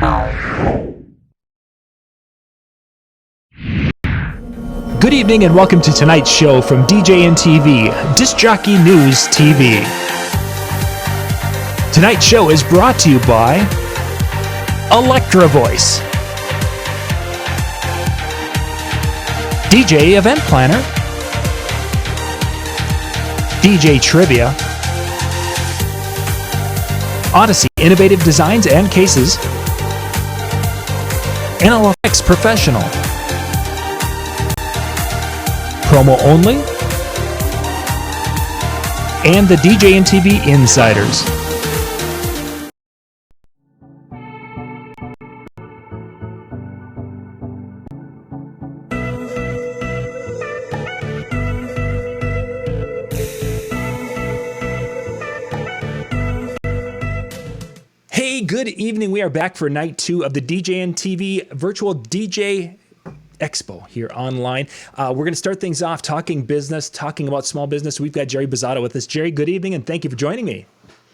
Good evening and welcome to tonight's show from DJNTV, Disc Jockey News TV. Tonight's show is brought to you by Electra Voice, DJ Event Planner, DJ Trivia, Odyssey Innovative Designs and Cases, NLX Professional, Promo Only, and the DJNTV Insiders. Hey, good evening. We are back for night 2 of the DJNTV virtual DJ Expo here online. We're going to start things off talking business, talking about small business. We've got Jerry Bazata with us. Jerry, good evening, and thank you for joining me.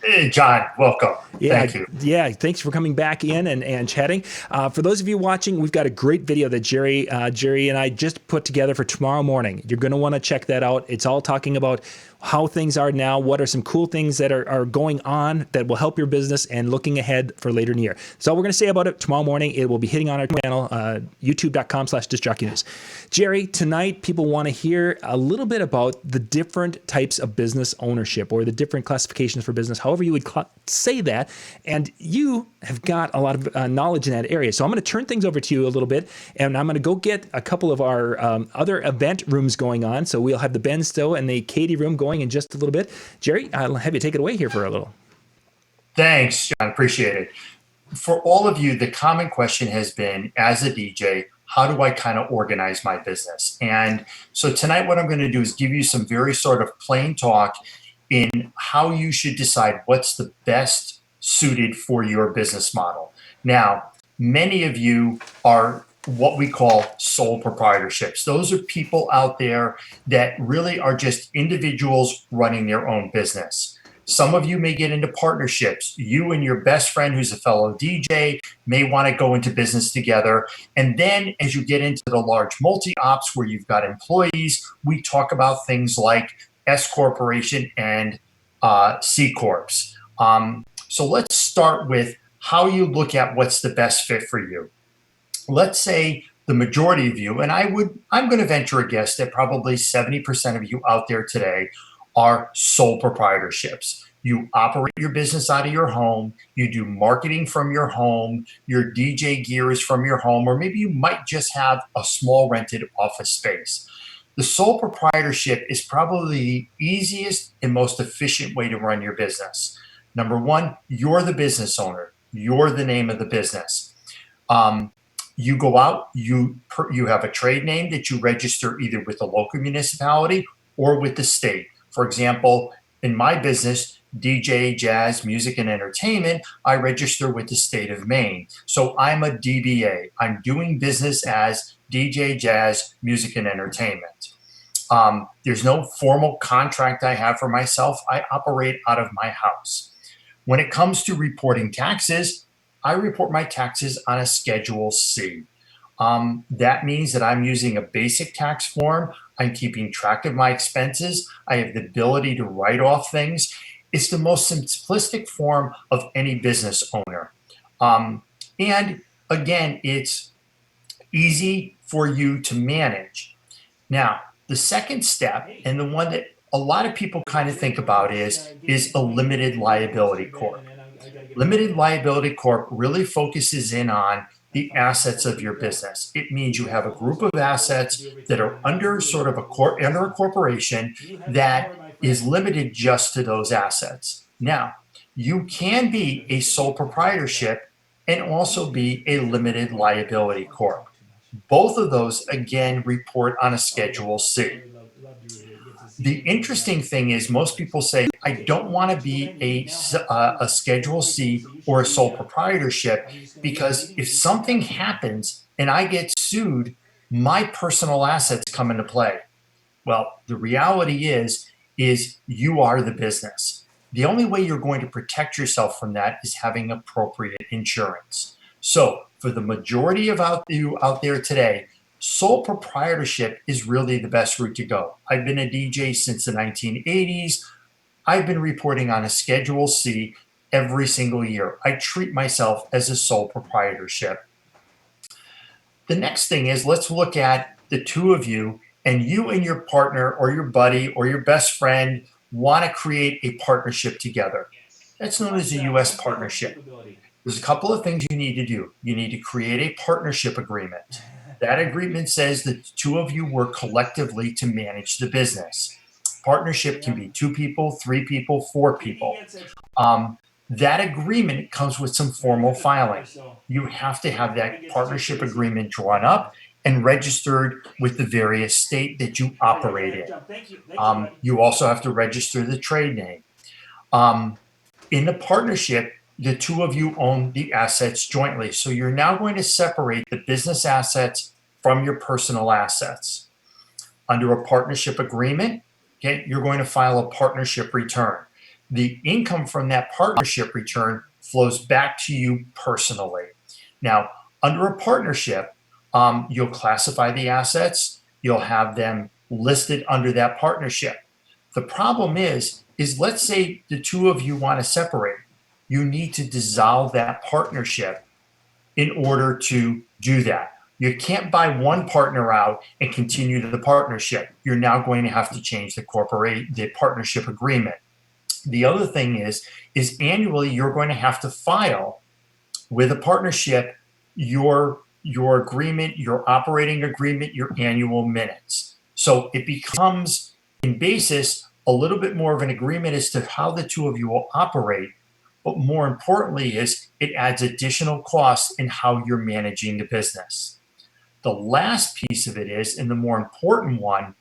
Hey, John, welcome. Yeah, Thank you. Yeah, thanks for coming back in and chatting. For those of you watching, we've got a great video that Jerry and I just put together for tomorrow morning. You're going to want to check that out. It's all talking about how things are now, what are some cool things that are going on that will help your business, and looking ahead for later in the year. So all we're going to say about it tomorrow morning. It will be hitting on our channel, youtube.com/discjockeynews. Jerry, tonight people want to hear a little bit about the different types of business ownership, or the different classifications for business, however you would say that. And you have got a lot of knowledge in that area. So I'm going to turn things over to you a little bit, and I'm going to go get a couple of our other event rooms going on. So we'll have the Ben Stowe and the Katie room going in just a little bit. Jerry, I'll have you take it away here for a little. Thanks, John. Appreciate it. For all of you, the common question has been, as a DJ, how do I kind of organize my business? And so tonight what I'm going to do is give you some very sort of plain talk in how you should decide what's the best suited for your business model. Now, many of you are what we call sole proprietorships. Those are people out there that really are just individuals running their own business. Some of you may get into partnerships. You and your best friend who's a fellow DJ may want to go into business together. And then as you get into the large multi-ops where you've got employees, we talk about things like S Corporation and C Corps. So let's start with how you look at what's the best fit for you. Let's say the majority of you, and I'm going to venture a guess that probably 70% of you out there today are sole proprietorships. You operate your business out of your home, you do marketing from your home, your DJ gear is from your home, or maybe you might just have a small rented office space. The sole proprietorship is probably the easiest and most efficient way to run your business. Number one, you're the business owner. You're the name of the business. You go out, you have a trade name that you register either with the local municipality or with the state. For example, in my business, DJ, Jazz, Music, and Entertainment, I register with the state of Maine. So I'm a DBA. I'm doing business as DJ, Jazz, Music, and Entertainment. There's no formal contract I have for myself. I operate out of my house. When it comes to reporting taxes, I report my taxes on a Schedule C. That means that I'm using a basic tax form. I'm keeping track of my expenses. I have the ability to write off things. It's the most simplistic form of any business owner. And again, it's easy for you to manage. Now, the second step, and the one that a lot of people kind of think about, is a limited liability corp. Limited liability corp really focuses in on the assets of your business. It means you have a group of assets that are under sort of under a corporation that is limited just to those assets. Now, you can be a sole proprietorship and also be a limited liability corp. Both of those, again, report on a Schedule C. The interesting thing is most people say, I don't want to be a Schedule C or a sole proprietorship because if something happens and I get sued, my personal assets come into play. Well, the reality is you are the business. The only way you're going to protect yourself from that is having appropriate insurance. So for the majority of you out there today, sole proprietorship is really the best route to go. I've been a DJ since the 1980s. I've been reporting on a Schedule C every single year. I treat myself as a sole proprietorship. The next thing is, let's look at the two of you, and your partner or your buddy or your best friend want to create a partnership together. That's known as a U.S. partnership. There's a couple of things you need to do. You need to create a partnership agreement. That agreement says that the two of you work collectively to manage the business. Partnership can be 2 people, 3 people, 4 people. That agreement comes with some formal filing. You have to have that partnership agreement drawn up and registered with the various state that you operate in. You also have to register the trade name. In the partnership, the two of you own the assets jointly. So you're now going to separate the business assets from your personal assets. Under a partnership agreement, okay, you're going to file a partnership return. The income from that partnership return flows back to you personally. Now, under a partnership, you'll classify the assets. You'll have them listed under that partnership. The problem is let's say the two of you want to separate. You need to dissolve that partnership in order to do that. You can't buy one partner out and continue the partnership. You're now going to have to change the partnership agreement. The other thing is annually you're going to have to file with a partnership your agreement, your operating agreement, your annual minutes. So it becomes in basis a little bit more of an agreement as to how the two of you will operate. But more importantly is it adds additional costs in how you're managing the business. The last piece of it is, and the more important one,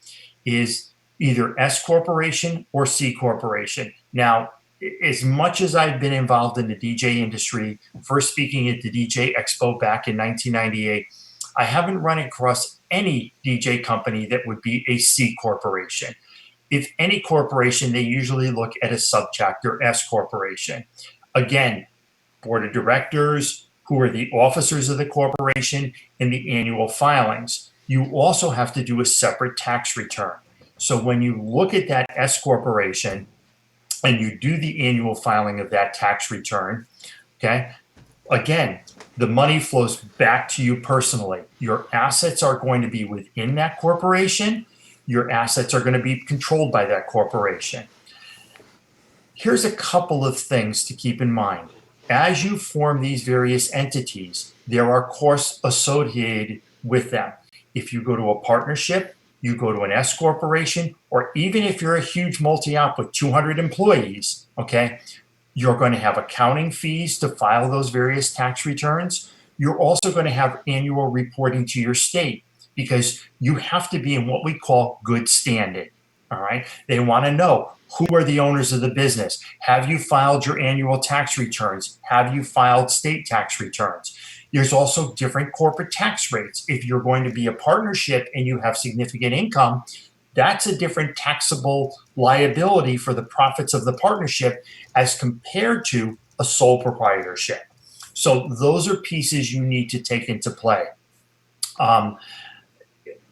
is either S corporation or C corporation. Now, as much as I've been involved in the DJ industry, first speaking at the DJ Expo back in 1998, I haven't run across any DJ company that would be a C corporation. If any corporation, they usually look at a subchapter S corporation. Again, board of directors, who are the officers of the corporation, and the annual filings. You also have to do a separate tax return. So when you look at that S corporation and you do the annual filing of that tax return, okay, again, the money flows back to you personally. Your assets are going to be within that corporation. Your assets are going to be controlled by that corporation. Here's a couple of things to keep in mind. As you form these various entities, there are costs associated with them. If you go to a partnership, you go to an S corporation, or even if you're a huge multi-op with 200 employees, okay, you're going to have accounting fees to file those various tax returns. You're also going to have annual reporting to your state because you have to be in what we call good standing. All right. They want to know who are the owners of the business. Have you filed your annual tax returns? Have you filed state tax returns? There's also different corporate tax rates. If you're going to be a partnership and you have significant income, that's a different taxable liability for the profits of the partnership as compared to a sole proprietorship. So those are pieces you need to take into play.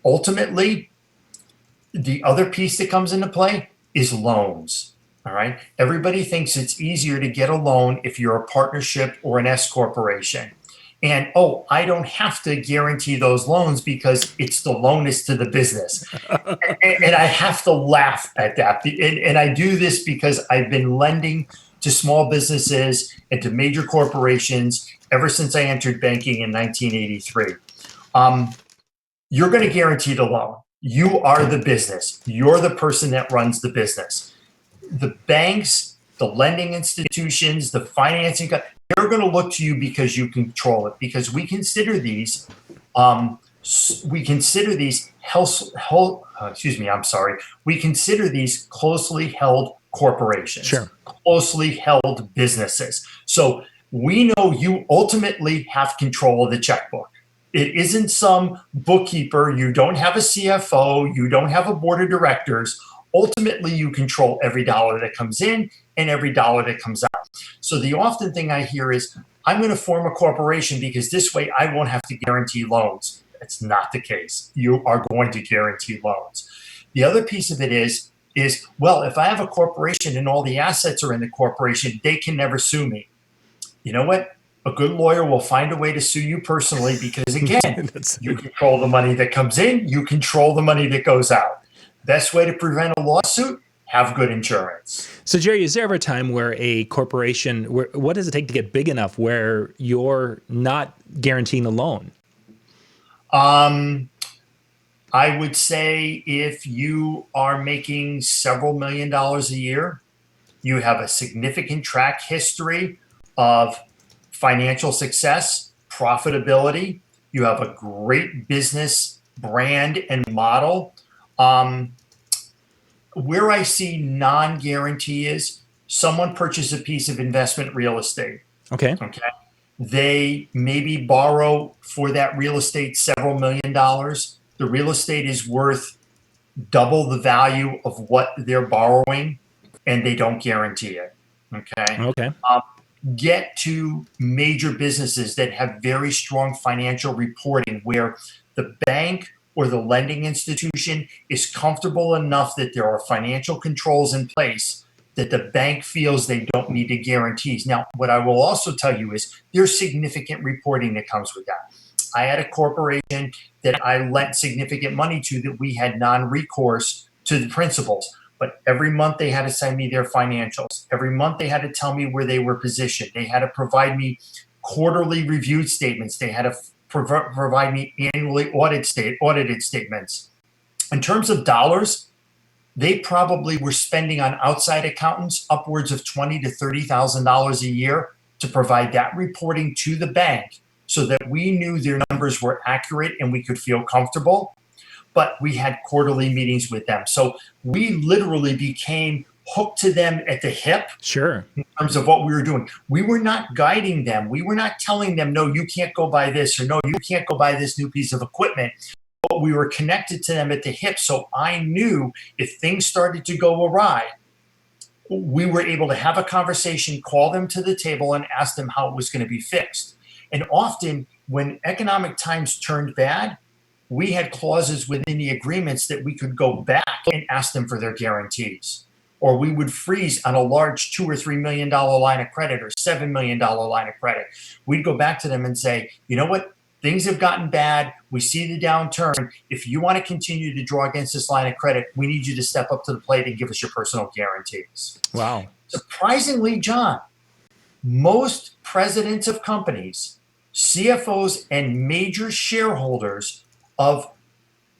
Ultimately, the other piece that comes into play is loans. All right. Everybody thinks it's easier to get a loan if you're a partnership or an S corporation. And, oh, I don't have to guarantee those loans because it's the loan is to the business. and I have to laugh at that. And I do this because I've been lending to small businesses and to major corporations ever since I entered banking in 1983. You're going to guarantee the loan. You are the business. You're the person that runs the business. The banks, the lending institutions, the financing, they're going to look to you because you control it. Because we consider these, we consider these closely held corporations, Sure. Closely held businesses. So we know you ultimately have control of the checkbook. It isn't some bookkeeper. You don't have a CFO. You don't have a board of directors. Ultimately, you control every dollar that comes in and every dollar that comes out. So the often thing I hear is, I'm going to form a corporation because this way I won't have to guarantee loans. That's not the case. You are going to guarantee loans. The other piece of it is, well, if I have a corporation and all the assets are in the corporation, they can never sue me. You know what? A good lawyer will find a way to sue you personally because, again, you control the money that comes in, you control the money that goes out. Best way to prevent a lawsuit, have good insurance. So, Jerry, is there ever a time where a corporation, what does it take to get big enough where you're not guaranteeing the loan? I would say if you are making several $1,000,000 a year, you have a significant track history of financial success, profitability, you have a great business brand and model. Where I see non-guarantee is someone purchases a piece of investment real estate. Okay. They maybe borrow for that real estate several $1,000,000. The real estate is worth double the value of what they're borrowing, and they don't guarantee it. Okay. Get to major businesses that have very strong financial reporting where the bank or the lending institution is comfortable enough that there are financial controls in place that the bank feels they don't need the guarantees. Now, what I will also tell you is there's significant reporting that comes with that. I had a corporation that I lent significant money to that we had non-recourse to the principals. But every month they had to send me their financials. Every month they had to tell me where they were positioned. They had to provide me quarterly reviewed statements. They had to provide me annually audited statements. In terms of dollars, they probably were spending on outside accountants upwards of $20,000 to $30,000 a year to provide that reporting to the bank so that we knew their numbers were accurate and we could feel comfortable. But we had quarterly meetings with them. So we literally became hooked to them at the hip. Sure. In terms of what we were doing. We were not guiding them. We were not telling them, no, you can't go buy this, or no, you can't go buy this new piece of equipment. But we were connected to them at the hip. So I knew if things started to go awry, we were able to have a conversation, call them to the table, and ask them how it was going to be fixed. And often when economic times turned bad, we had clauses within the agreements that we could go back and ask them for their guarantees. Or we would freeze on a large $2 or $3 million line of credit or $7 million line of credit. We'd go back to them and say, you know what? Things have gotten bad. We see the downturn. If you want to continue to draw against this line of credit, we need you to step up to the plate and give us your personal guarantees. Wow. Surprisingly, John, most presidents of companies, CFOs, and major shareholders of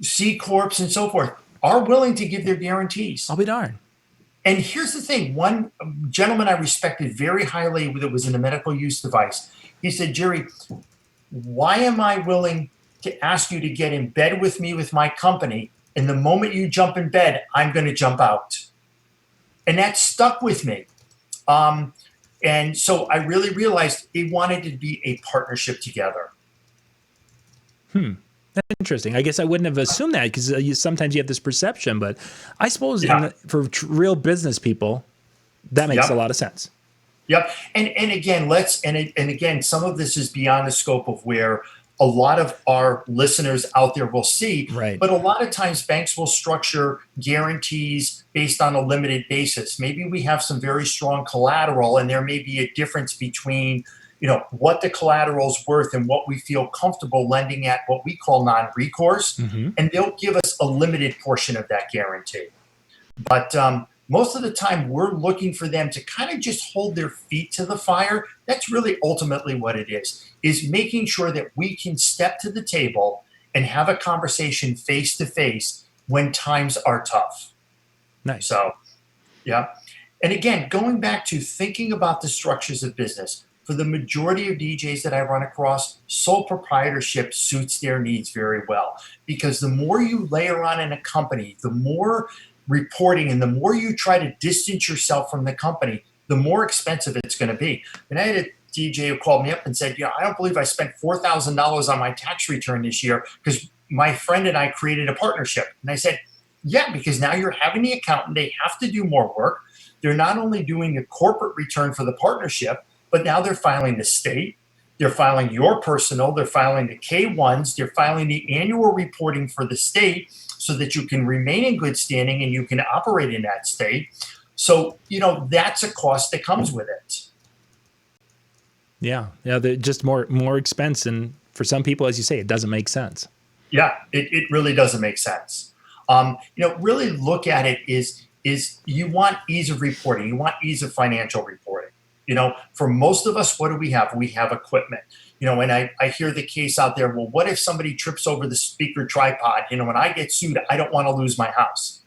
C Corps and so forth are willing to give their guarantees. I'll be darned. And here's the thing. One gentleman I respected very highly that was in a medical use device, he said, Jerry, why am I willing to ask you to get in bed with me with my company, and the moment you jump in bed, I'm going to jump out? And that stuck with me. And so I really realized they wanted to be a partnership together. That's interesting. I guess I wouldn't have assumed that because sometimes you have this perception, but I suppose for real business people, that makes a lot of sense. Yep. And again, again, some of this is beyond the scope of where a lot of our listeners out there will see. Right. But a lot of times banks will structure guarantees based on a limited basis. Maybe we have some very strong collateral and there may be a difference between what the collateral is worth and what we feel comfortable lending at what we call non-recourse. And they'll give us a limited portion of that guarantee. But most of the time we're looking for them to kind of just hold their feet to the fire. That's really ultimately what it is making sure that we can step to the table and have a conversation face to face when times are tough. Nice. So, yeah. And again, going back to thinking about the structures of business, for the majority of DJs that I run across, sole proprietorship suits their needs very well, because the more you layer on in a company, the more reporting and the more you try to distance yourself from the company, the more expensive it's going to be. And I had a DJ who called me up and said, I don't believe I spent $4,000 on my tax return this year because my friend and I created a partnership. And I said, yeah, because now you're having the accountant. They have to do more work. They're not only doing the corporate return for the partnership, but now they're filing the state, they're filing your personal, they're filing the K-1s, they're filing the annual reporting for the state so that you can remain in good standing and you can operate in that state. So, that's a cost that comes with it. Yeah. Just more expense. And for some people, as you say, it doesn't make sense. Yeah, it really doesn't make sense. Really look at it is you want ease of reporting. You want ease of financial reporting. For most of us, what do we have? We have equipment. And I hear the case out there, well, what if somebody trips over the speaker tripod? When I get sued, I don't want to lose my house.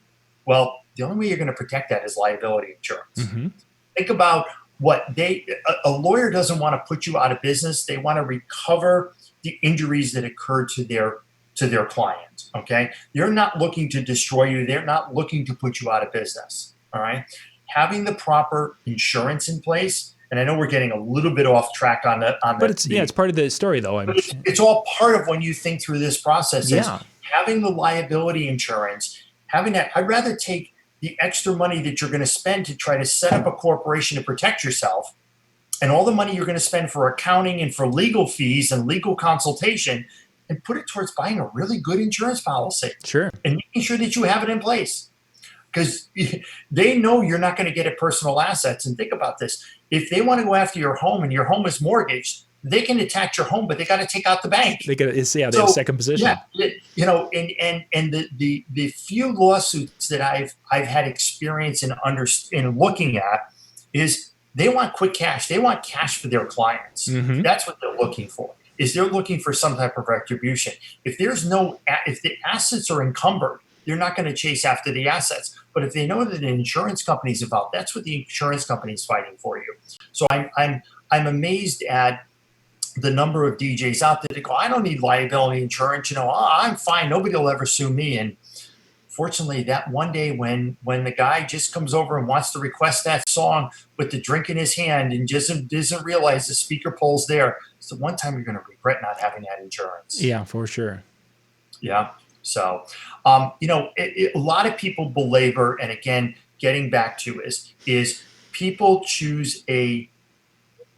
Well, the only way you're going to protect that is liability insurance. Mm-hmm. Think about what a lawyer doesn't want to put you out of business. They want to recover the injuries that occurred to their client. Okay. They're not looking to destroy you. They're not looking to put you out of business. All right. Having the proper insurance in place. And I know we're getting a little bit off track on that. But it's part of the story though. It's all part of when you think through this process. Yeah. Having the liability insurance, having that, I'd rather take the extra money that you're going to spend to try to set up a corporation to protect yourself and all the money you're going to spend for accounting and for legal fees and legal consultation and put it towards buying a really good insurance policy. Sure. And making sure that you have it in place. Because they know you're not going to get at personal assets. And think about this. If they want to go after your home and your home is mortgaged, they can attack your home, but they got to take out the bank. They have a second position. Yeah, and the few lawsuits that I've had experience in looking at is they want quick cash. They want cash for their clients. Mm-hmm. That's what they're looking for. Is they're looking for some type of retribution. If the assets are encumbered, they're not going to chase after the assets. But if they know that an insurance company is involved, that's what the insurance company is fighting for you. So I'm amazed at the number of DJs out there that go, I don't need liability insurance. I'm fine. Nobody will ever sue me. And fortunately, that one day when the guy just comes over and wants to request that song with the drink in his hand and doesn't realize the speaker pole's there, it's the one time you're going to regret not having that insurance. Yeah, for sure. Yeah. So, a lot of people belabor, and again, getting back to is people choose a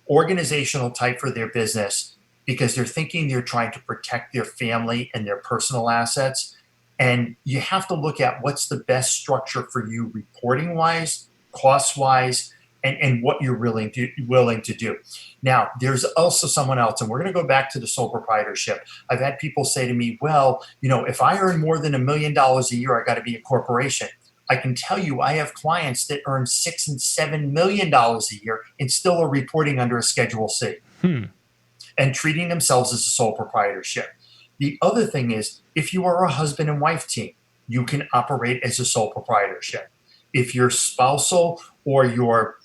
organizational type for their business because they're thinking they're trying to protect their family and their personal assets. And you have to look at what's the best structure for you reporting wise, cost wise, and what you're willing to do. Now, there's also someone else, and we're going to go back to the sole proprietorship. I've had people say to me, well, if I earn more than $1 million a year, I got to be a corporation. I can tell you I have clients that earn $6 and $7 million a year and still are reporting under a Schedule C and treating themselves as a sole proprietorship. The other thing is, if you are a husband and wife team, you can operate as a sole proprietorship. If you're spousal or your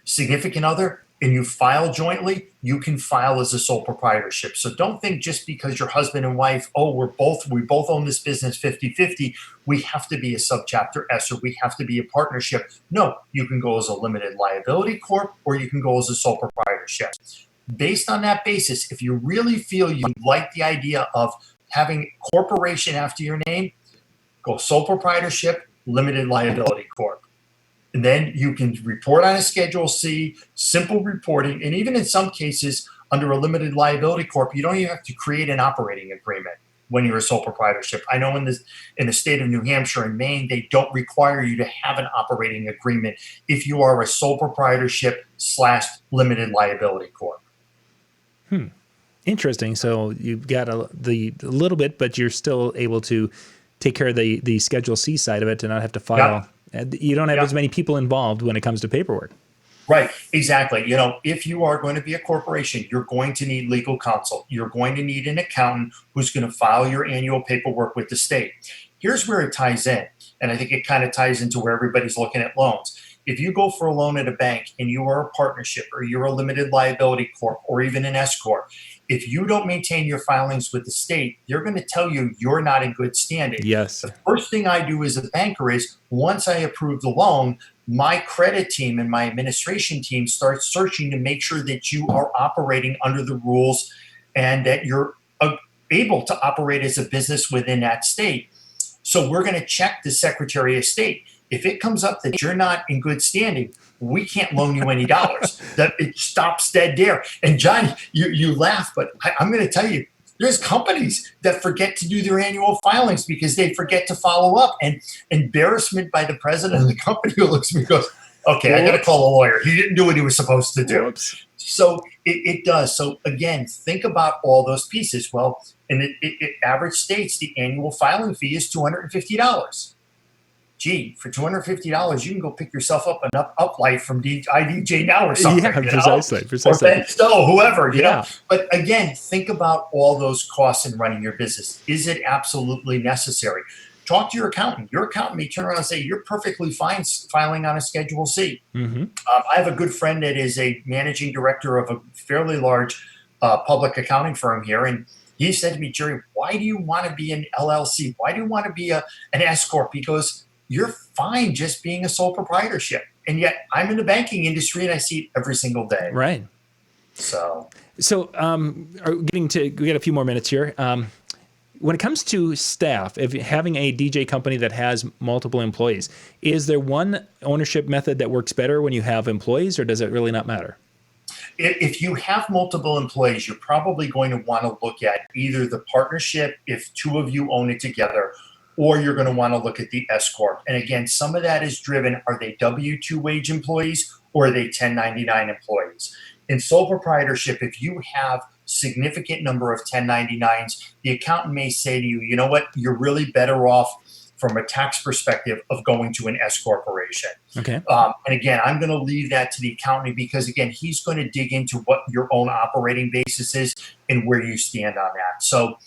significant other and you file jointly, you can file as a sole proprietorship. So don't think just because you're husband and wife, we both own this business 50-50, we have to be a subchapter S or we have to be a partnership. No, you can go as a limited liability corp or you can go as a sole proprietorship. Based on that basis, if you really feel you like the idea of having corporation after your name, go sole proprietorship, limited liability corp. And then you can report on a Schedule C, simple reporting. And even in some cases, under a limited liability corp, you don't even have to create an operating agreement when you're a sole proprietorship. I know in the state of New Hampshire and Maine, they don't require you to have an operating agreement if you are a sole proprietorship / limited liability corp. Interesting. So you've got a little bit, but you're still able to take care of the Schedule C side of it to not have to file. Yeah. You don't have as many people involved when it comes to paperwork. Right, exactly. If you are going to be a corporation, you're going to need legal counsel. You're going to need an accountant who's going to file your annual paperwork with the state. Here's where it ties in, and I think it kind of ties into where everybody's looking at loans. If you go for a loan at a bank and you are a partnership or you're a limited liability corp or even an S corp, if you don't maintain your filings with the state, they're going to tell you you're not in good standing. Yes. The first thing I do as a banker is once I approve the loan, my credit team and my administration team starts searching to make sure that you are operating under the rules and that you're able to operate as a business within that state. So we're going to check the Secretary of State. if it comes up that you're not in good standing, we can't loan you any dollars. That it stops dead there. And John, you laugh, but I'm going to tell you, there's companies that forget to do their annual filings because they forget to follow up. And embarrassment by the president of the company who looks at me and goes, okay, I got to call a lawyer. He didn't do what he was supposed to do. Whoops. So it does. So again, think about all those pieces. Well, in average states, the annual filing fee is $250. Gee, for $250, you can go pick yourself up an uplight from IDJ Now or something. Yeah, precisely. Or Ben Stowe, whoever, you Yeah. know. But again, think about all those costs in running your business. Is it absolutely necessary? Talk to your accountant. Your accountant may turn around and say, you're perfectly fine filing on a Schedule C. Mm-hmm. I have a good friend that is a managing director of a fairly large public accounting firm here. And he said to me, Jerry, why do you want to be an LLC? Why do you want to be an S Corp? He goes, you're fine just being a sole proprietorship. And yet I'm in the banking industry and I see it every single day. Right. So we got a few more minutes here. When it comes to staff, if having a DJ company that has multiple employees, is there one ownership method that works better when you have employees, or does it really not matter? If you have multiple employees, you're probably going to want to look at either the partnership if two of you own it together, or you're going to want to look at the S Corp. And again, some of that is driven, are they W-2 wage employees or are they 1099 employees? In sole proprietorship, if you have significant number of 1099s, the accountant may say to you, you know what, you're really better off from a tax perspective of going to an S corporation. Okay. And again, I'm going to leave that to the accountant because again, he's going to dig into what your own operating basis is and where you stand on that. So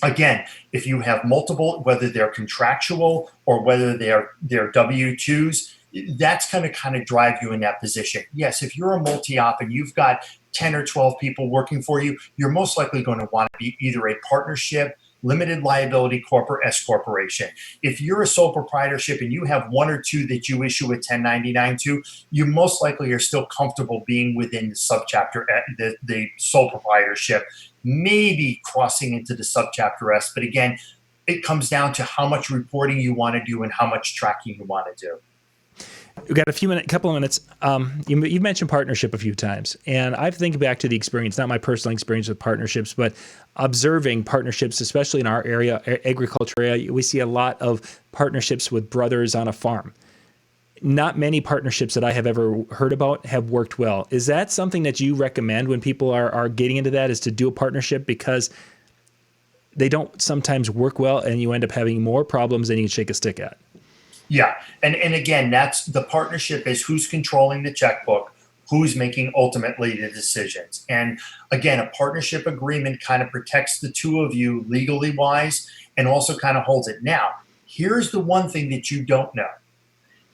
again, if you have multiple, whether they're contractual or whether they're W-2s, that's going to kind of drive you in that position. Yes, if you're a multi-op and you've got 10 or 12 people working for you, you're most likely going to want to be either a partnership, limited liability corp, or S corporation. If you're a sole proprietorship and you have one or two that you issue a 1099 to, you most likely are still comfortable being within the subchapter, the sole proprietorship, maybe crossing into the subchapter S. But again, it comes down to how much reporting you want to do and how much tracking you want to do. We've got a couple of minutes. You've mentioned partnership a few times, and I've thinking back to the experience, not my personal experience with partnerships, but observing partnerships, especially in our area, agriculture area. We see a lot of partnerships with brothers on a farm. Not many partnerships that I have ever heard about have worked well. Is that something that you recommend when people are getting into that, is to do a partnership, because they don't sometimes work well and you end up having more problems than you can shake a stick at? Yeah. And again, that's the partnership is who's controlling the checkbook, who's making ultimately the decisions. And again, a partnership agreement kind of protects the two of you legally wise and also kind of holds it. Now, here's the one thing that you don't know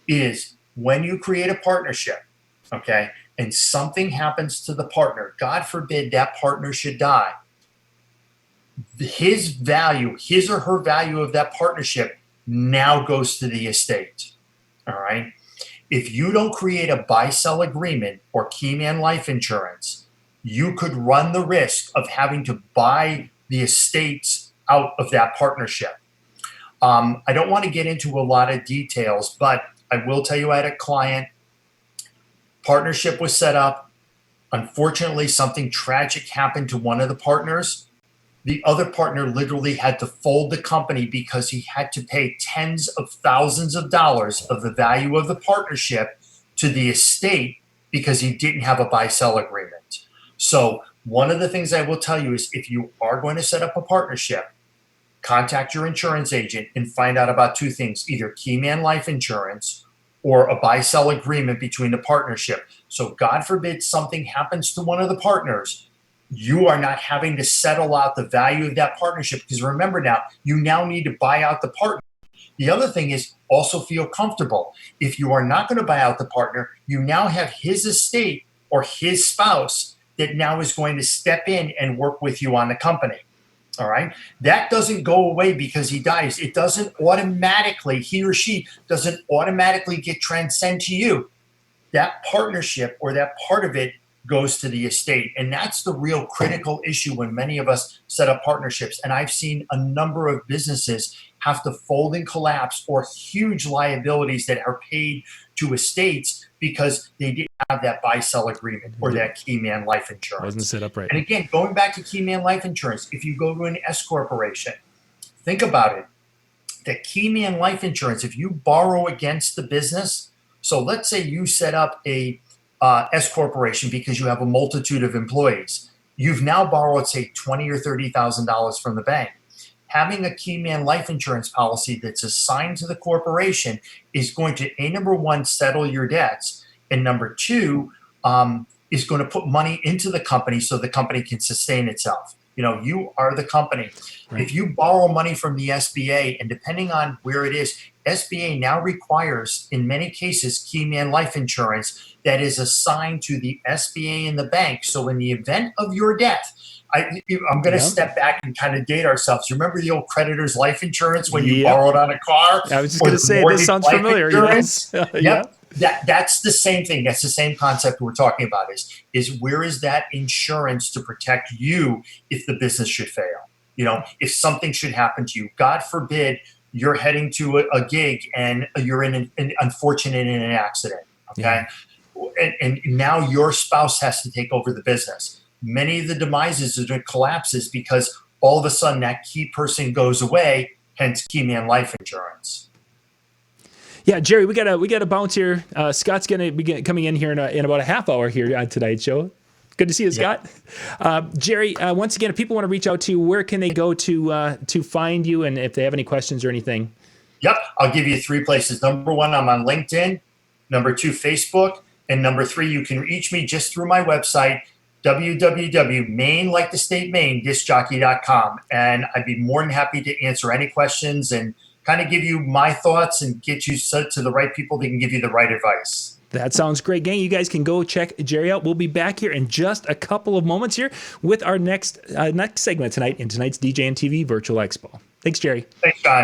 is when you create a partnership, okay, and something happens to the partner, God forbid that partner should die, his or her value of that partnership now goes to the estate. All right. If you don't create a buy-sell agreement or key man life insurance, you could run the risk of having to buy the estates out of that partnership. I don't want to get into a lot of details, but I will tell you I had a client, partnership was set up. Unfortunately, something tragic happened to one of the partners. The other partner literally had to fold the company because he had to pay tens of thousands of dollars of the value of the partnership to the estate because he didn't have a buy-sell agreement. So one of the things I will tell you is if you are going to set up a partnership, contact your insurance agent and find out about two things, either key man life insurance or a buy-sell agreement between the partnership. So God forbid something happens to one of the partners, you are not having to settle out the value of that partnership, because remember now, you now need to buy out the partner. The other thing is also feel comfortable. If you are not going to buy out the partner, you now have his estate or his spouse that now is going to step in and work with you on the company. All right. That doesn't go away because he dies. It doesn't automatically, he or she doesn't automatically get transcend to you. That partnership or that part of it goes to the estate. And that's the real critical issue when many of us set up partnerships. And I've seen a number of businesses have to fold and collapse, or huge liabilities that are paid to estates because they didn't have that buy-sell agreement or that key man life insurance. Wasn't set up right. And again, going back to key man life insurance, if you go to an S corporation, think about it. The key man life insurance, if you borrow against the business, so let's say you set up a S corporation because you have a multitude of employees. You've now borrowed, say, $20,000 or $30,000 from the bank. Having a key man life insurance policy that's assigned to the corporation is going to, number one, settle your debts, and number two, is going to put money into the company so the company can sustain itself. You know, you are the company. Right. If you borrow money from the SBA, and depending on where it is, SBA now requires, in many cases, key man life insurance that is assigned to the SBA and the bank. So in the event of your death, I'm going to step back and kind of date ourselves. You remember the old creditor's life insurance when you borrowed on a car? I was just going to say, this sounds familiar. Yes. Yep. That's the same thing. That's the same concept we're talking about is where is that insurance to protect you if the business should fail? You know, if something should happen to you, God forbid, you're heading to a gig and you're unfortunate in an accident. Okay. Yeah. And now your spouse has to take over the business. Many of the demises or collapses because all of a sudden that key person goes away, hence key man life insurance. Yeah, Jerry, we got to bounce here. Scott's going to be coming in here in about a half hour here on tonight's show. Good to see you, Scott. Jerry, once again, if people want to reach out to you, where can they go to find you, and if they have any questions or anything? Yep, I'll give you 3 places. Number 1, I'm on LinkedIn. Number 2, Facebook. And number 3, you can reach me just through my website, www.maine, like the state Maine, discjockey.com. And I'd be more than happy to answer any questions and kind of give you my thoughts and get you set to the right people that can give you the right advice. That sounds great, gang. You guys can go check Jerry out. We'll be back here in just a couple of moments here with our next segment tonight in tonight's DJNTV Virtual Expo. Thanks, Jerry. Thanks, John.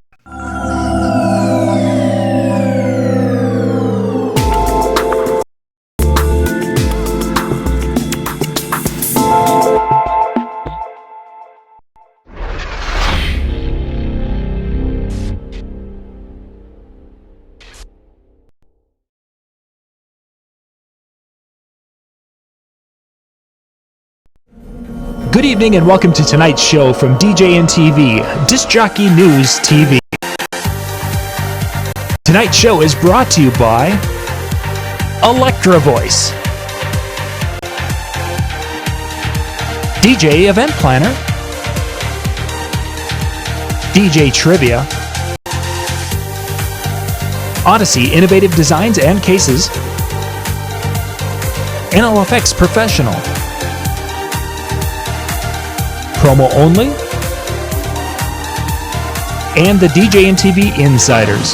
Good evening and welcome to tonight's show from DJNTV, Disc Jockey News TV. Tonight's show is brought to you by Electra Voice, DJ Event Planner, DJ Trivia, Odyssey Innovative Designs and Cases, NLFX Professional, Promo Only, and the DJNTV Insiders.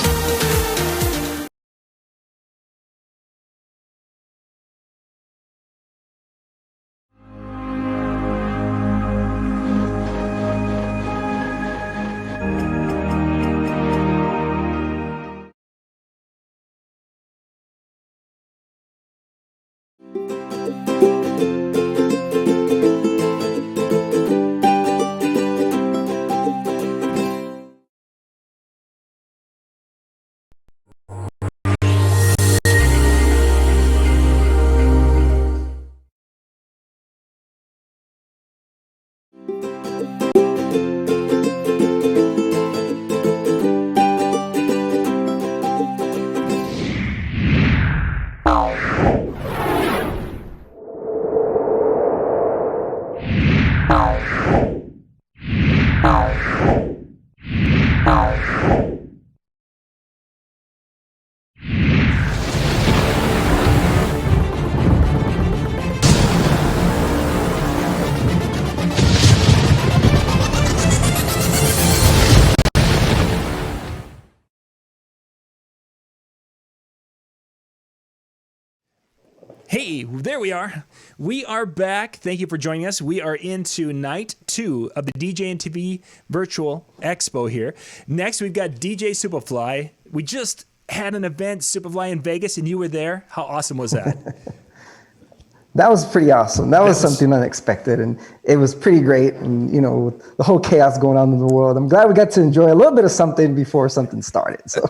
Hey, there we are. We are back. Thank you for joining us. We are into night 2 of the DJNTV Virtual Expo here. Next, we've got DJ Superfly. We just had an event, Superfly in Vegas, and you were there. How awesome was that? That was pretty awesome. That was something unexpected, and it was pretty great. And with the whole chaos going on in the world, I'm glad we got to enjoy a little bit of something before something started. So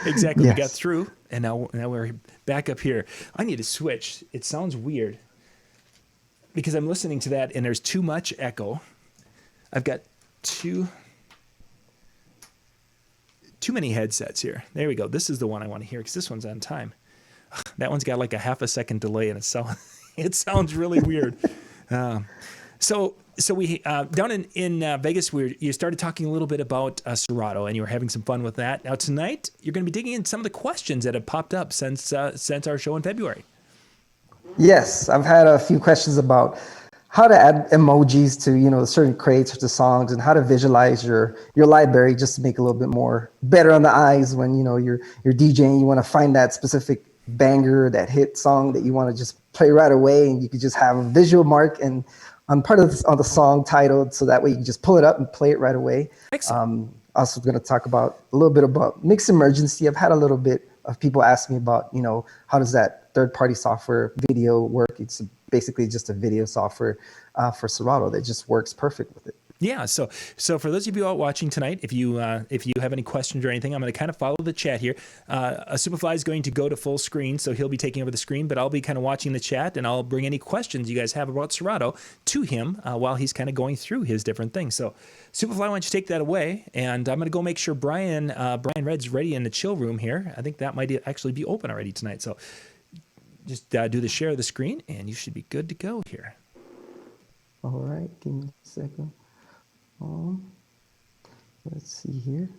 exactly, yes. We got through, and now we're back up here. I need to switch. It sounds weird because I'm listening to that, and there's too much echo. I've got too many headsets here. There we go. This is the one I want to hear because this one's on time. That one's got like a half a second delay, and it sounds really weird. So we down in Vegas, you started talking a little bit about Serato, and you were having some fun with that. Now tonight, you're going to be digging in some of the questions that have popped up since our show in February. Yes, I've had a few questions about how to add emojis to certain crates or to songs, and how to visualize your library just to make it a little bit more better on the eyes when you're DJing. You want to find that specific banger, that hit song that you want to just play right away, and you could just have a visual mark and on part of on the song titled, so that way you can just pull it up and play it right away. Also going to talk about a little bit about Mix Emergency. I've had a little bit of people ask me about how does that third-party software video work. It's basically just a video software for Serato that just works perfect with it. Yeah, so for those of you out watching tonight, if you have any questions or anything, I'm going to kind of follow the chat here. Superfly is going to go to full screen, so he'll be taking over the screen, but I'll be kind of watching the chat, and I'll bring any questions you guys have about Serato to him while he's kind of going through his different things. So Superfly, why don't you take that away, and I'm going to go make sure Brian Red's ready in the chill room here. I think that might actually be open already tonight, so just do the share of the screen, and you should be good to go here. All right, give me a second. Let's see here.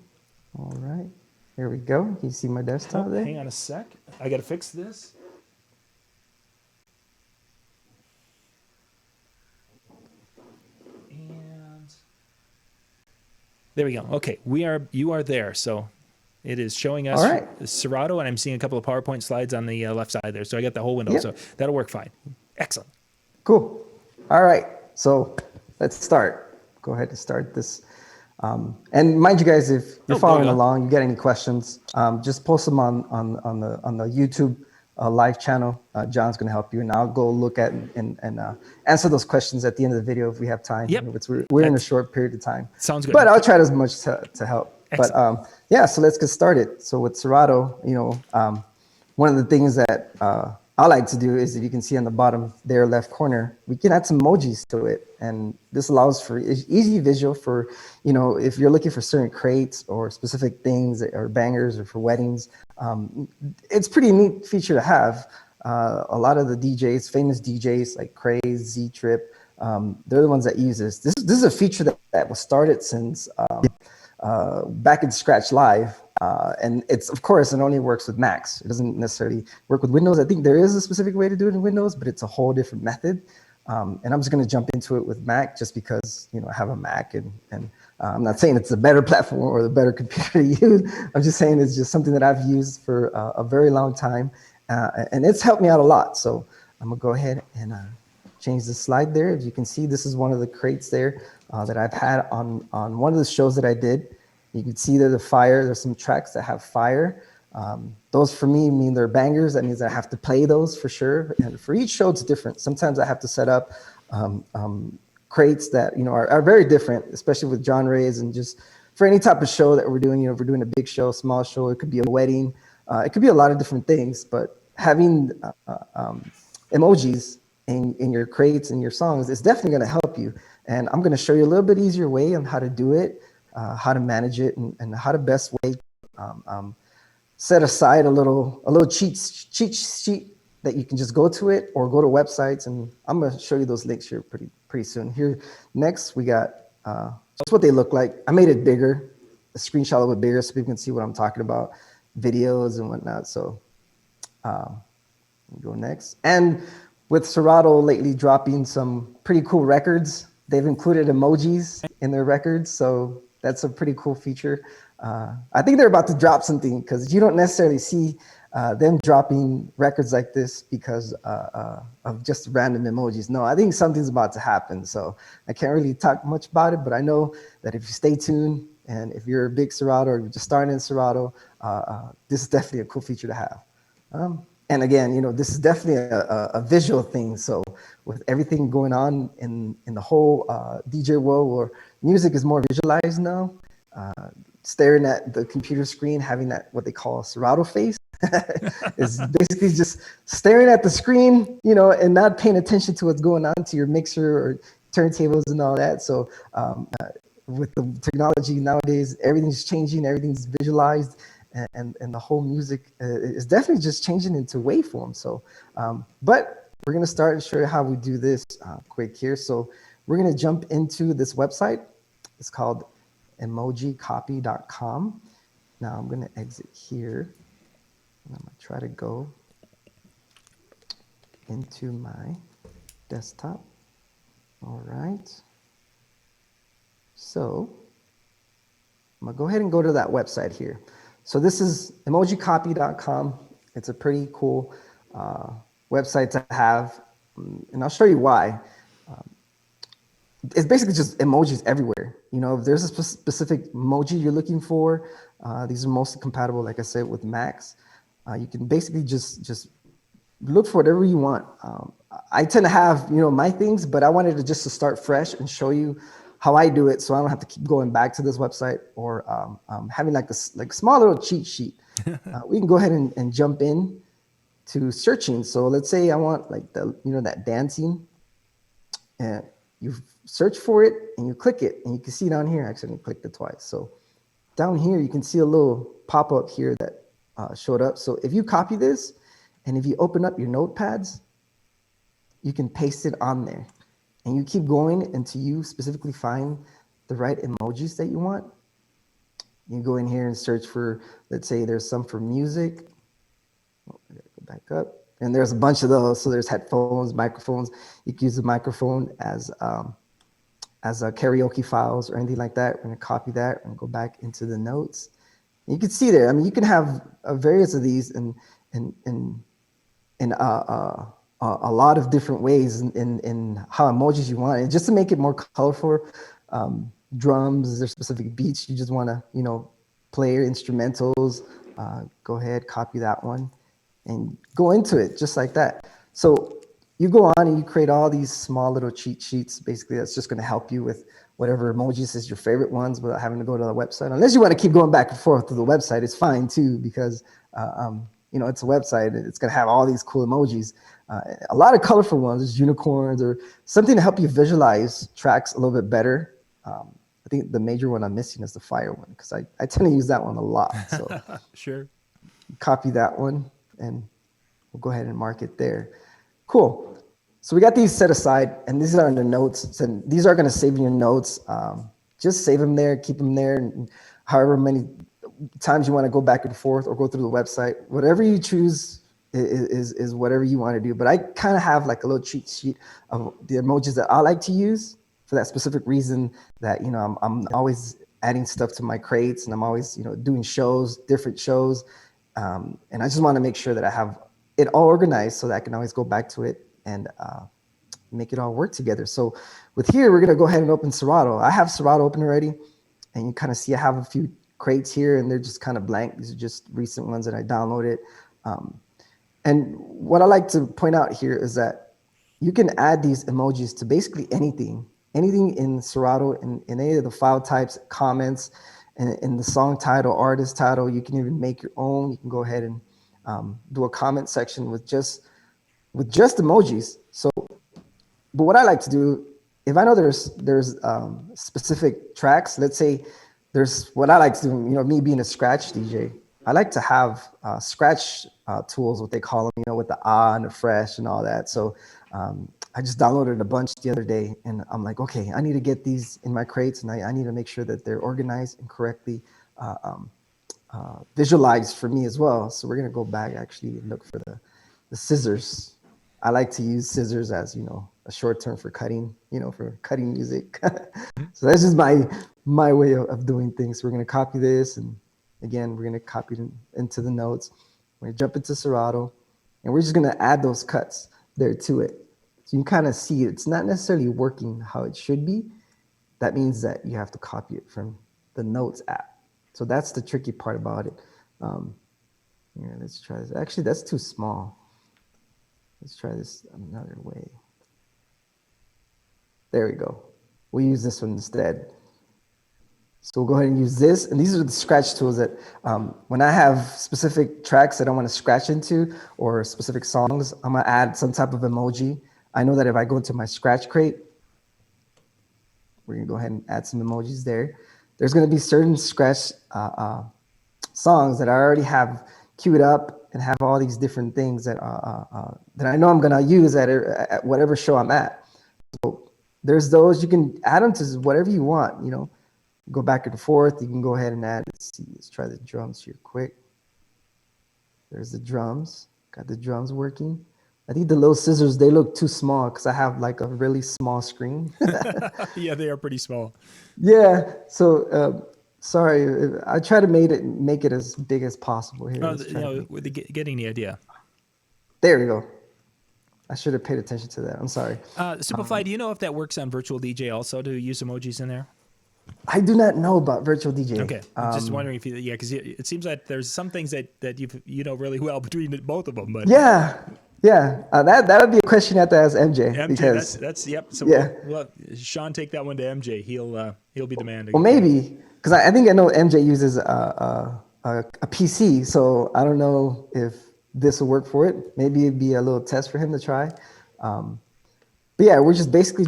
All right, here we go. Can you see my desktop there? Hang on a sec. I got to fix this. And there we go. Okay, you are there. So it is showing us Serato, and I'm seeing a couple of PowerPoint slides on the left side there. So I got the whole window. So that'll work fine. Excellent. Cool. All right. So let's start. Go ahead and start this. And mind you guys, if you're following along, you got any questions, just post them on the YouTube live channel. John's going to help you, and I'll go look at and answer those questions at the end of the video if we have time. Yep. We're in a short period of time. Sounds good. But I'll try as much to help. Excellent. But yeah, so let's get started. So with Serato, one of the things that I like to do is, if you can see on the bottom there, left corner, we can add some emojis to it. And this allows for easy visual for, if you're looking for certain crates or specific things or bangers or for weddings. It's pretty neat feature to have. A lot of the DJs, famous DJs like Craze, Z-Trip, they're the ones that use this. This is a feature that was started since back in Scratch Live. And it's, of course, it only works with Macs. It doesn't necessarily work with Windows. I think there is a specific way to do it in Windows, but it's a whole different method. And I'm just going to jump into it with Mac just because, I have a Mac, and I'm not saying it's a better platform or the better computer to use. I'm just saying it's just something that I've used for a very long time, and it's helped me out a lot. So I'm going to go ahead and change the slide there. As you can see, this is one of the crates there that I've had on one of the shows that I did. You can see there's there's some tracks that have fire. Those for me mean they're bangers. That means I have to play those for sure. And for each show, it's different. Sometimes I have to set up crates that are very different, especially with genres, and just for any type of show that we're doing. If we're doing a big show, a small show, it could be a wedding, it could be a lot of different things. But having emojis in your crates and your songs is definitely going to help you. And I'm going to show you a little bit easier way on how to do it, how to manage it, and how to best way set aside a little cheat sheet that you can just go to it or go to websites. And I'm going to show you those links here pretty soon. Here next we got that's what they look like. I made it bigger, a screenshot a little bit bigger, so people can see what I'm talking about, videos and whatnot. So we'll go next. And with Serato lately dropping some pretty cool records, they've included emojis in their records, so that's a pretty cool feature. I think they're about to drop something, because you don't necessarily see them dropping records like this because of just random emojis. No, I think something's about to happen. So I can't really talk much about it, but I know that if you stay tuned, and if you're a big Serato or you're just starting in Serato, this is definitely a cool feature to have. And again, this is definitely a visual thing. So with everything going on in the whole DJ world, where music is more visualized now, staring at the computer screen, having that what they call a Serato face, is basically just staring at the screen, and not paying attention to what's going on to your mixer or turntables and all that. So with the technology nowadays, everything's changing, everything's visualized, and the whole music is definitely just changing into waveform. So, but we're gonna start and show you how we do this quick here. So we're gonna jump into this website. It's called emojicopy.com. Now I'm gonna exit here. And I'm gonna try to go into my desktop. All right. So I'm gonna go ahead and go to that website here. So this is emojicopy.com. It's a pretty cool website to have, and I'll show you why. It's basically just emojis everywhere. If there's a specific emoji you're looking for, these are mostly compatible, like I said, with Macs. You can basically just look for whatever you want. I tend to have, my things, but I wanted to start fresh and show you how I do it, so I don't have to keep going back to this website or having like a small little cheat sheet. We can go ahead and jump in to searching. So let's say I want like that dancing, and you search for it and you click it, and you can see down here. I accidentally clicked it twice. So down here you can see a little pop up here that showed up. So if you copy this, and if you open up your notepads, you can paste it on there. And you keep going until you specifically find the right emojis that you want. You go in here and search for, let's say there's some for music. Oh, I gotta go back up. And there's a bunch of those. So there's headphones, microphones. You can use the microphone as a karaoke files or anything like that. We're gonna copy that and go back into the notes. You can see there, you can have various of these in a lot of different ways in how emojis you want, and just to make it more colorful. Drums, there's specific beats you just want to play, your instrumentals. Go ahead, copy that one and go into it just like that. So you go on and you create all these small little cheat sheets. Basically, that's just going to help you with whatever emojis is your favorite ones without having to go to the website. Unless you want to keep going back and forth to the website, it's fine too, because it's a website. It's going to have all these cool emojis. A lot of colorful ones, there's unicorns or something to help you visualize tracks a little bit better. I think the major one I'm missing is the fire one, because I tend to use that one a lot. So sure. Copy that one and we'll go ahead and mark it there. Cool. So we got these set aside, and these are in the notes. And these are going to save in your notes. Just save them there, keep them there, and however many times you want to go back and forth or go through the website, whatever you choose is whatever you want to do. But I kind of have like a little cheat sheet of the emojis that I like to use for that specific reason, that I'm always adding stuff to my crates, and I'm always doing shows, different shows, and I just want to make sure that I have it all organized so that I can always go back to it and make it all work together. So with here, we're gonna go ahead and open Serato. I have Serato open already, and you kind of see I have a few crates here, and they're just kind of blank. These are just recent ones that I downloaded. And what I like to point out here is that you can add these emojis to basically anything in Serato, in any of the file types, comments, and in the song title, artist title. You can even make your own. You can go ahead and do a comment section with just emojis. So, but what I like to do, if I know there's specific tracks, let's say there's what I like to do, me being a scratch DJ, I like to have scratch tools, what they call them, with the and the fresh and all that. So I just downloaded a bunch the other day, and I'm like, okay, I need to get these in my crates, and I need to make sure that they're organized and correctly visualized for me as well. So we're gonna go back actually and look for the scissors. I like to use scissors as a short term for cutting, for cutting music. So that's just my way of doing things. So we're gonna copy this, and again, we're gonna copy it into the notes. We're gonna jump into Serato, and we're just gonna add those cuts there to it. So you can kind of see it's not necessarily working how it should be. That means that you have to copy it from the Notes app. So that's the tricky part about it. Here, let's try this. Actually, that's too small. Let's try this another way. There we go. We'll use this one instead. So we'll go ahead and use this. And these are the scratch tools that when I have specific tracks that I want to scratch into or specific songs, I'm going to add some type of emoji. I know that if I go into my scratch crate, we're going to go ahead and add some emojis there. There's going to be certain scratch songs that I already have queued up and have all these different things that that I know I'm going to use at whatever show I'm at. So there's those. You can add them to whatever you want, you know. Go back and forth. You can go ahead and add. Let's try the drums here quick. There's the drums. Got the drums working. I think the little scissors, they look too small because I have like a really small screen. Yeah, they are pretty small. Yeah. So sorry, I try to make it as big as possible here. Getting the idea. There we go. I should have paid attention to that. I'm sorry. Superfly, do you know if that works on Virtual DJ also to use emojis in there? I do not know about Virtual DJ. Okay, I'm just wondering if because it seems like there's some things that you know really well between both of them. But yeah, that would be a question you have to ask MJ. Because that's yep. So yeah, we'll Sean take that one to MJ. He'll be the man. Well, maybe because I think I know MJ uses a PC, so I don't know if this will work for it. Maybe it'd be a little test for him to try. But yeah, we're just basically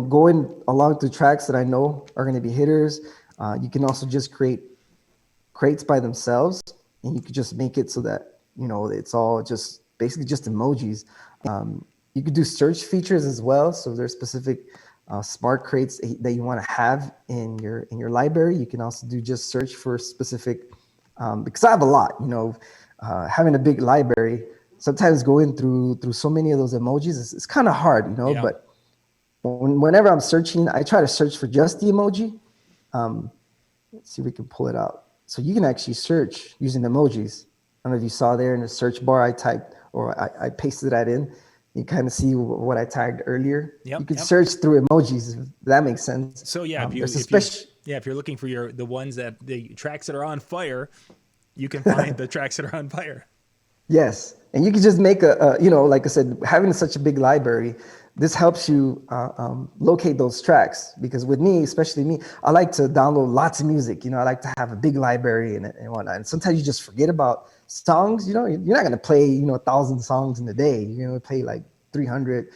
going along the tracks that I know are going to be hitters. You can also just create crates by themselves, and you could just make it so that it's all just basically just emojis. You could do search features as well. So there's specific smart crates that you want to have in your library. You can also do just search for specific because I have a lot. Having a big library, sometimes going through so many of those emojis it's kind of hard, Yeah. But whenever I'm searching, I try to search for just the emoji. Let's see if we can pull it out. So you can actually search using emojis. I don't know if you saw there in the search bar, I typed or I pasted that in. You kind of see what I tagged earlier. Yep, You can yep. search through emojis, if that makes sense. So yeah, if you're looking for the tracks that are on fire, you can find the tracks that are on fire. Yes, and you can just make like I said, having such a big library, this helps you locate those tracks. Because with me, especially me, I like to download lots of music. I like to have a big library and whatnot. And sometimes you just forget about songs. You're not going to play 1,000 songs in a day. You're going to play like 300,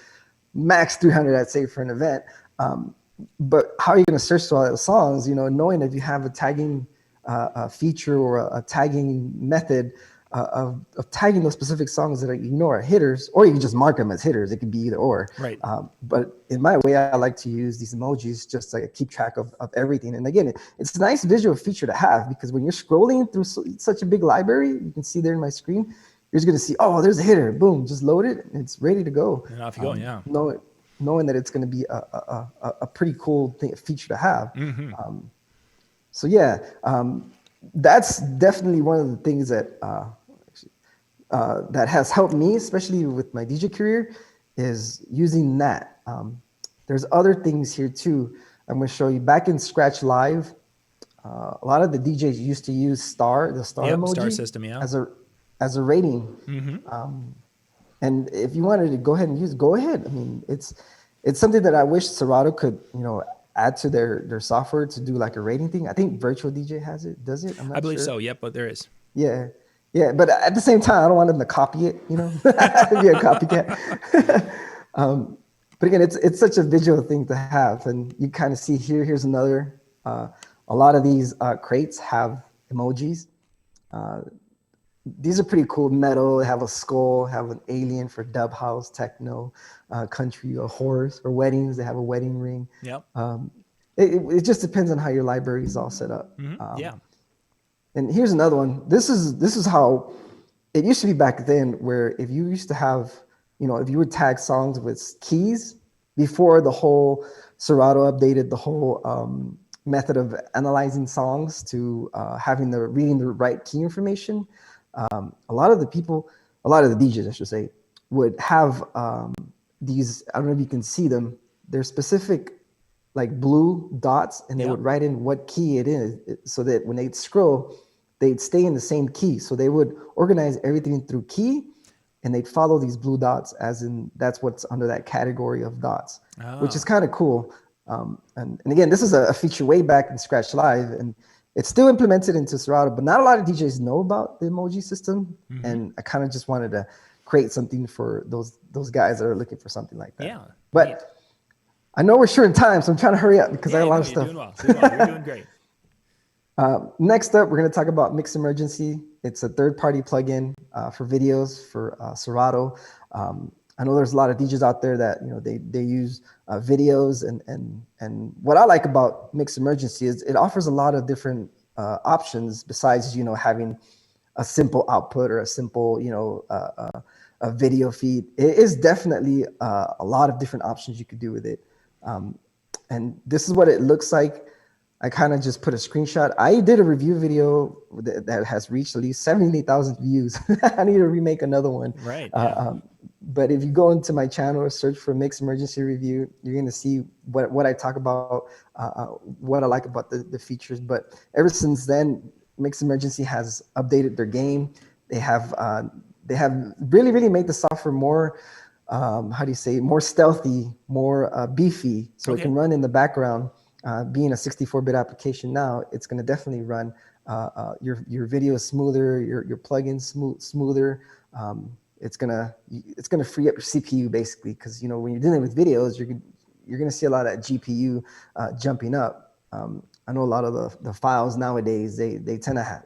max 300, I'd say, for an event. But how are you going to search through all those songs? Knowing that you have a tagging feature or a tagging method of tagging those specific songs that are hitters, or you can just mark them as hitters. It could be either or. Right. But in my way, I like to use these emojis just to keep track of everything. And again, it's a nice visual feature to have because when you're scrolling through such a big library, you can see there in my screen, you're just going to see, oh, there's a hitter. Boom, just load it. And it's ready to go. And off you go, yeah. Knowing that it's going to be a pretty cool feature to have. Mm-hmm. So yeah, that's definitely one of the things that that has helped me, especially with my DJ career, is using that. There's other things here too. I'm going to show you. Back in Scratch Live, a lot of the DJs used to use the star emoji star system, yeah, as a rating. Mm-hmm. And if you wanted to go ahead and use, go ahead. I mean, it's something that I wish Serato could, add to their software to do like a rating thing. I think Virtual DJ has it. Does it? I believe so. Yep, but there is. Yeah. Yeah, but at the same time, I don't want them to copy it, be a copycat. But again, it's such a visual thing to have. And you kind of see here's another, a lot of these crates have emojis. These are pretty cool. Metal, they have a skull, have an alien for dub house, techno, country, or horrors, or weddings. They have a wedding ring. Yep. It just depends on how your library is all set up. Mm-hmm. Yeah. And here's another one. This is how it used to be back then, where if you used to have, if you would tag songs with keys before the whole Serato updated the whole method of analyzing songs to reading the right key information. A lot of the DJs, I should say, would have these, I don't know if you can see them, they're specific like blue dots, and they would write in what key it is so that when they scroll, they'd stay in the same key. So they would organize everything through key, and they'd follow these blue dots, as in that's what's under that category of dots, which is kind of cool. And again, this is a feature way back in Scratch Live, and it's still implemented into Serato, but not a lot of DJs know about the emoji system. And I kind of just wanted to create something for those guys that are looking for something like that. Yeah. But neat. I know we're short in time, so I'm trying to hurry up because I have a lot of You're stuff. doing well. Doing well. You're doing great. Next up, we're going to talk about Mix Emergency. It's a third-party plugin for videos for Serato. I know there's a lot of DJs out there that they use videos, and what I like about Mix Emergency is it offers a lot of different options besides having a simple output or a simple a video feed. It is definitely a lot of different options you could do with it, and this is what it looks like. I kind of just put a screenshot. I did a review video that has reached at least 70,000 views. I need to remake another one. Right. But if you go into my channel or search for Mix Emergency Review, you're going to see what I talk about, what I like about the features. But ever since then, Mix Emergency has updated their game. They have really, really made the software more, more stealthy, more beefy, so it can run in the background. Being a 64-bit application now, it's going to definitely run your video smoother, your plugins smoother. It's gonna free up your CPU basically, because when you're dealing with videos, you're gonna see a lot of that GPU jumping up. I know a lot of the files nowadays they tend to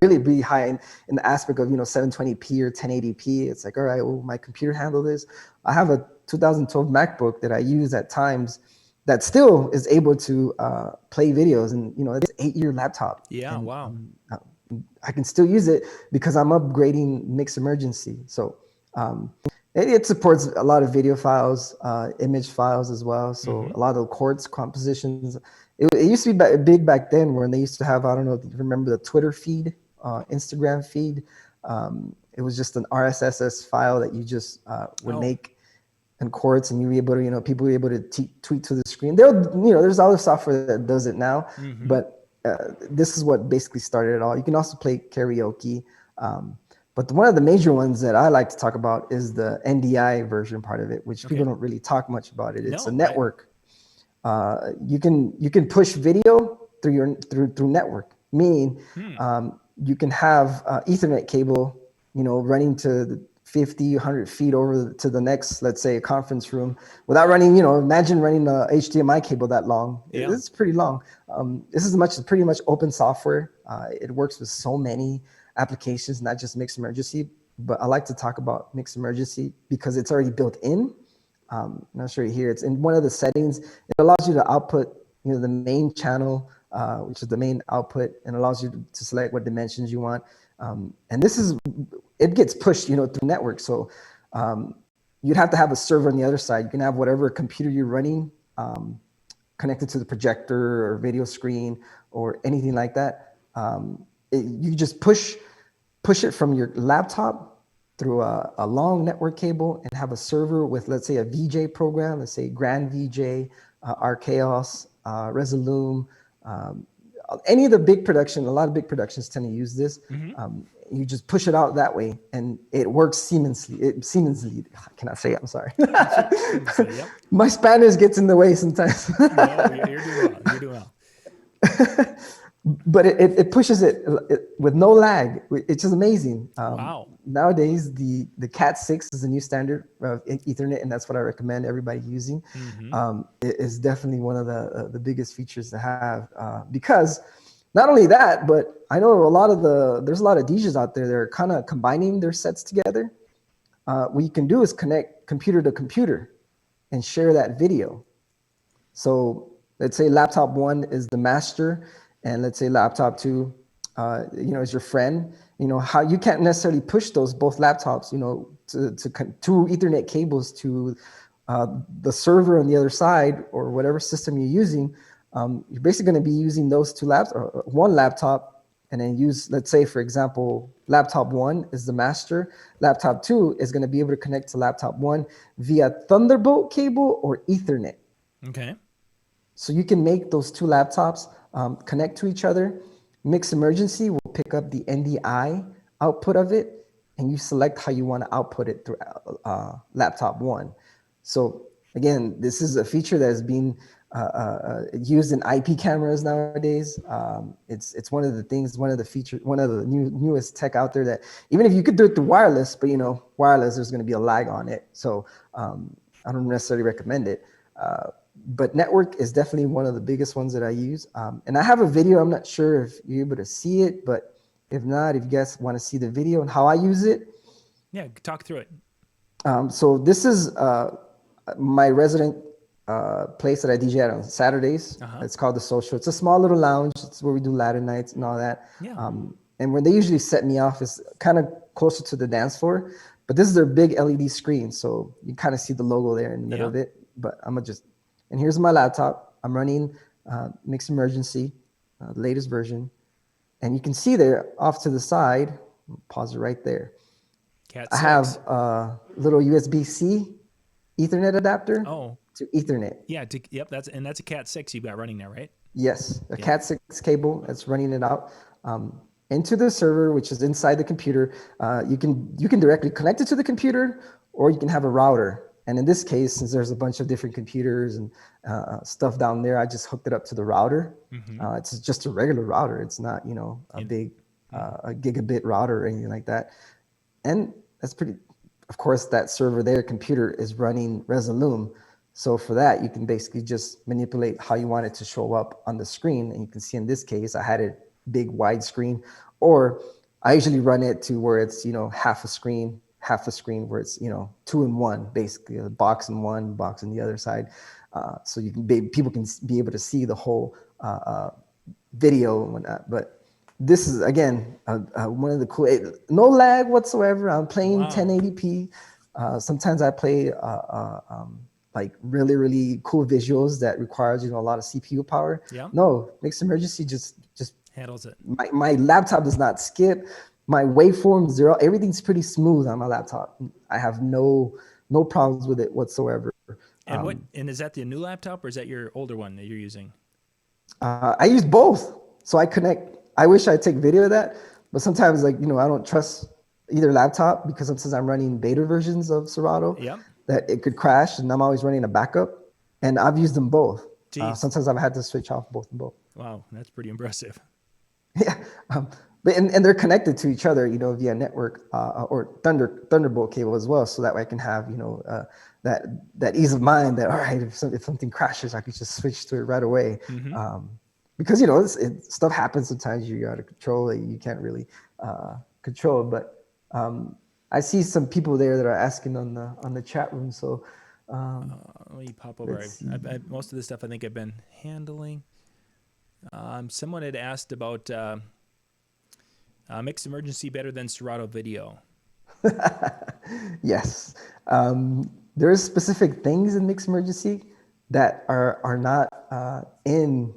really be high in the aspect of 720p or 1080p. It's like, all right, well, my computer handle this. I have a 2012 MacBook that I use at times that still is able to play videos, and it's an 8-year laptop. Yeah, and, wow. I can still use it because I'm upgrading Mix Emergency. So it supports a lot of video files, image files as well. So a lot of the chords, compositions. It used to be big back then when they used to have, I don't know if you remember the Twitter feed, Instagram feed. It was just an RSS file that you just would make and chords, and you were able to, people were able to tweet to the screen. There's other software that does it now, but this is what basically started it all. You can also play karaoke, but one of the major ones that I like to talk about is the NDI version part of it, which people don't really talk much about it. It's a network. You can push video through network, meaning you can have Ethernet cable, running to 50, 100 feet over to the next, let's say, a conference room without running, imagine running a HDMI cable that long. Yeah. It's pretty long. This is pretty much open software. It works with so many applications, not just Mix Emergency, but I like to talk about Mix Emergency because it's already built in. I'll show you here. It's in one of the settings. It allows you to output, the main channel, which is the main output, and allows you to select what dimensions you want. And it gets pushed, through network. So you'd have to have a server on the other side. You can have whatever computer you're running connected to the projector or video screen or anything like that. You just push it from your laptop through a long network cable and have a server with, let's say, a VJ program, let's say Grand VJ, Archaeos, Resolume, any of the big production. A lot of big productions tend to use this. You just push it out that way, and it works seamlessly. I cannot say it, I'm sorry. Yep. My Spanish gets in the way sometimes. No, you're doing well. You're doing well. But it pushes it with no lag. It's just amazing. Wow. Nowadays, the Cat 6 is the new standard of Ethernet, and that's what I recommend everybody using. It is definitely one of the biggest features to have because not only that, but I know there's a lot of DJs out there that are kind of combining their sets together. What you can do is connect computer to computer and share that video. So let's say laptop 1 is the master, and let's say laptop 2, is your friend. How you can't necessarily push both laptops, to Ethernet cables to the server on the other side or whatever system you're using. You're basically going to be using those one laptop, and then use, let's say, for example, laptop 1 is the master. Laptop 2 is going to be able to connect to laptop 1 via Thunderbolt cable or Ethernet. Okay. So you can make those two laptops connect to each other. Mix Emergency will pick up the NDI output of it, and you select how you want to output it through laptop one. So again, this is a feature that is being used in IP cameras nowadays. It's one of the things, one of the features, one of the newest tech out there that even if you could do it through wireless, but wireless, there's going to be a lag on it. So I don't necessarily recommend it. But network is definitely one of the biggest ones that I use. And I have a video. I'm not sure if you're able to see it, but if not, if you guys want to see the video and how I use it. Yeah, talk through it. So this is my resident place that I DJ at on Saturdays. It's called The Social. It's a small little lounge. It's where we do Latin nights and all that. Yeah. And where they usually set me off is kind of closer to the dance floor. But this is their big LED screen. So you kind of see the logo there in the middle of it. But I'm going to just... And here's my laptop. I'm running Mix Emergency, latest version. And you can see there off to the side, pause it right there. I have a little USB-C Ethernet adapter to Ethernet. Yeah, that's a Cat 6 you've got running there, right? Yes, a Cat 6 cable that's running it out into the server, which is inside the computer. You can directly connect it to the computer, or you can have a router. And in this case, since there's a bunch of different computers and stuff down there, I just hooked it up to the router. It's just a regular router. It's not, a big a gigabit router or anything like that. And that's pretty, of course, that server there, computer is running Resolume. So for that, you can basically just manipulate how you want it to show up on the screen. And you can see in this case, I had it big wide screen, or I usually run it to where it's, half a screen where it's 2 in 1, basically a box in one, box on the other side, so you can people can be able to see the whole video and whatnot. But this is again one of the cool, no lag whatsoever. I'm playing 1080p. Sometimes I play like really cool visuals that requires a lot of CPU power. No, Mix Emergency just handles it. My laptop does not skip. My waveform 0, everything's pretty smooth on my laptop. I have no problems with it whatsoever. And and is that the new laptop, or is that your older one that you're using? I use both, so I connect. I wish I take video of that, but sometimes I don't trust either laptop because sometimes I'm running beta versions of Serato that it could crash, and I'm always running a backup. And I've used them both. Sometimes I've had to switch off both and both. Wow, that's pretty impressive. Yeah. But they're connected to each other, via network or Thunderbolt cable as well. So that way I can have, that ease of mind that, all right, if something crashes, I can just switch to it right away. Because, stuff happens sometimes. You're out of control. You can't really control. But I see some people there that are asking on the chat room. So let me pop over. Most of this stuff I think I've been handling. Someone had asked about Mix Emergency better than Serato Video. Yes. There's specific things in Mix Emergency that are not in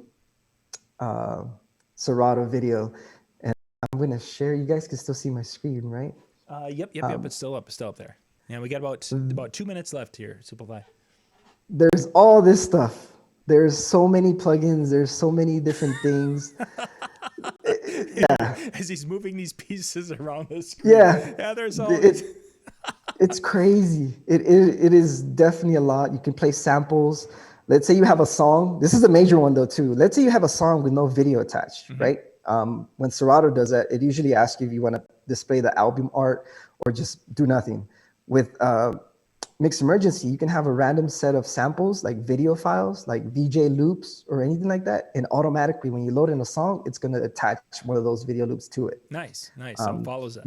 Serato Video. And I'm going to share. You guys can still see my screen, right? Yep. It's still up there. Yeah, we got about 2 minutes left here, Superfly. There's all this stuff. There's so many plugins. There's so many different things. As he's moving these pieces around the screen. Yeah. There's all it's crazy. It is definitely a lot. You can play samples. Let's say you have a song. This is a major one though too. Let's say you have a song with no video attached, right? When Serato does that, it usually asks you if you want to display the album art or just do nothing. With Mix Emergency, you can have a random set of samples, like video files, like VJ loops or anything like that. And automatically, when you load in a song, it's going to attach one of those video loops to it. Nice. So it follows that.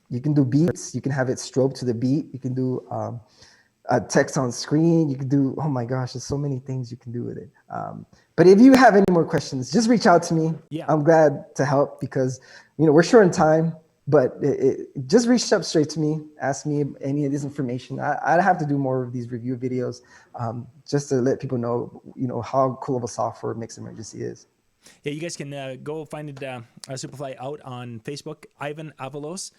You can do beats. You can have it strobe to the beat. You can do a text on screen. You can do, oh my gosh, there's so many things you can do with it. But if you have any more questions, just reach out to me. Yeah. I'm glad to help because, we're short on time. But it just reach up straight to me, ask me any of this information. I'd have to do more of these review videos just to let people know, how cool of a software Mix Emergency is. Yeah, you guys can go find Superfly out on Facebook, Ivan Alvalos.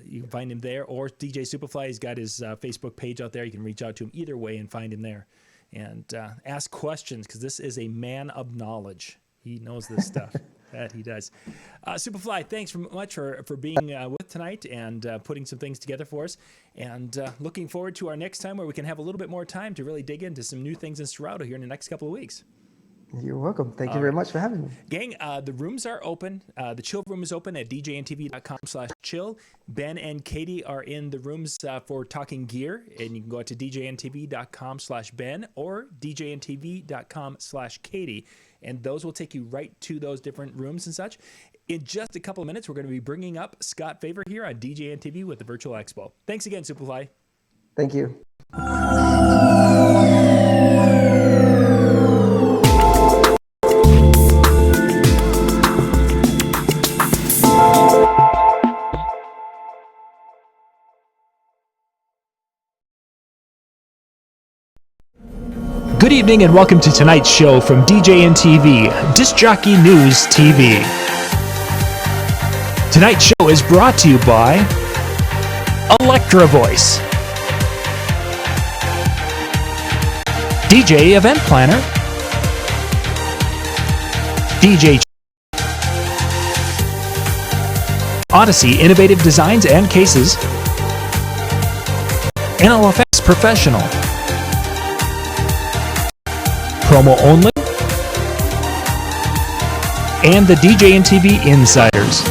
You can find him there, or DJ Superfly. He's got his Facebook page out there. You can reach out to him either way and find him there. And ask questions, because this is a man of knowledge. He knows this stuff. That he does. Superfly, thanks very much for being with tonight and putting some things together for us. And looking forward to our next time where we can have a little bit more time to really dig into some new things in Serato here in the next couple of weeks. You're welcome. Thank you very much for having me. Gang, the rooms are open. The chill room is open at djntv.com/chill. Ben and Katie are in the rooms for talking gear, and you can go out to djntv.com/Ben or djntv.com/Katie, and those will take you right to those different rooms and such. In just a couple of minutes, we're going to be bringing up Scott Faver here on DJNTV with the Virtual Expo. Thanks again, Superfly. Thank you. Good evening and welcome to tonight's show from DJNTV, Disc Jockey News TV. Tonight's show is brought to you by Electra Voice, DJ Event Planner, DJ Odyssey Innovative Designs and Cases, NLFX Professional, Promo Only, and the DJNTV Insiders.